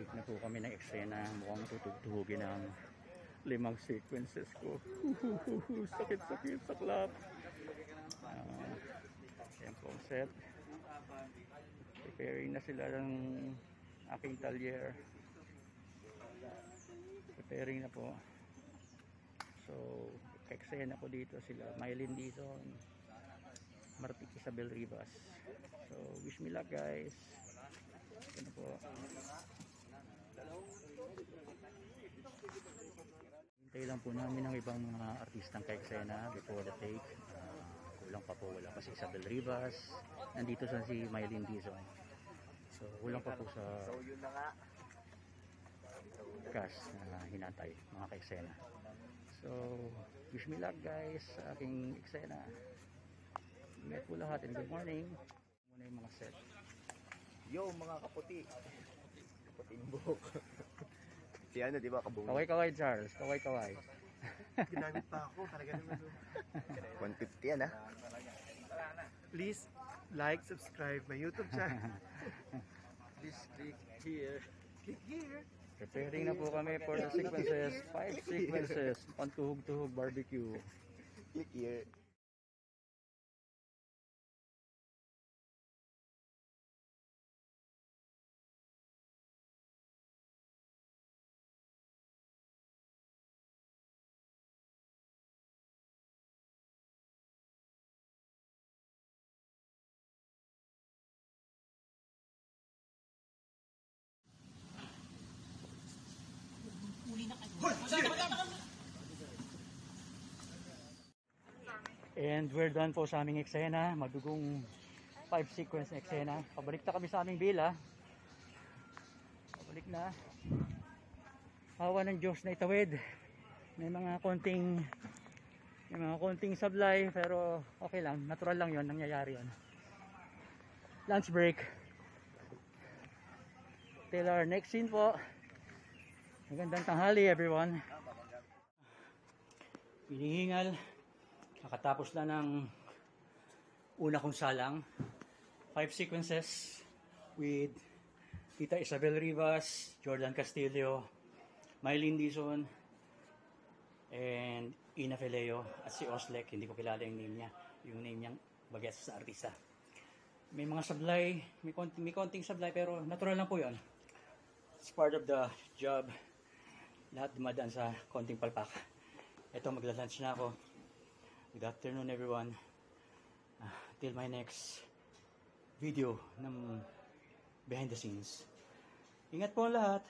Nakapag-take na po kami ng eksena. Mukhang tutugtugin ang 5 sequences ko. Sakit-sakit, saklap. Yan po ang set. Preparing na sila ng aking talyer. Preparing na po. So, eksena ko dito sila. Mylene Dizon, Martik Isabel Rivas. So, wish me luck guys. Yan po. Hintay lang po namin ang ibang mga artistang ka-eksena before the take. Kulang pa po, wala pa si Isabel Rivas. Nandito sa si Mylene Dizon. So, kulang pa po sa cast na hinatay, mga ka-eksena. So, wish me luck guys sa aking eksena. Ingat po lahat and good morning. Muna yung mga set. Yo mga kaputi. Kaputing buhok. Si ano, di ba, kabungo? Kaway-kaway Charles, kaway-kaway. Ginamit pa ako, talaga naman. 150 yan, ha? Please like, subscribe my YouTube channel. Please click here. Click here. Preparing na po kami for the sequences. 5 sequences. Pantuhog-tuhog barbecue. Click here. And we're done po sa aming eksena. Madugong 5 sequence na eksena. Pabalik na kami sa aming villa. Pabalik na. Hawa ng Diyos na itawid. May mga konting sablay, pero okay lang. Natural lang yon, nangyayari yon. Lunch break. Till our next scene po. Magandang tanghali everyone. Hinihingal. Nakatapos na ng una kong salang. 5 sequences with Tita Isabel Rivas, Jordan Castillo, Mylene Dizon, and Ina Feleo at si Oslek. Hindi ko kilala yung name niya. Yung name niyang bagets sa artista. May mga sablay, may konting sablay, pero natural lang po yun. It's part of the job. Lahat dumadaan sa konting palpak. Ito, magla-lunch na ako. Good afternoon everyone. Till my next video ng behind the scenes. Ingat po lahat.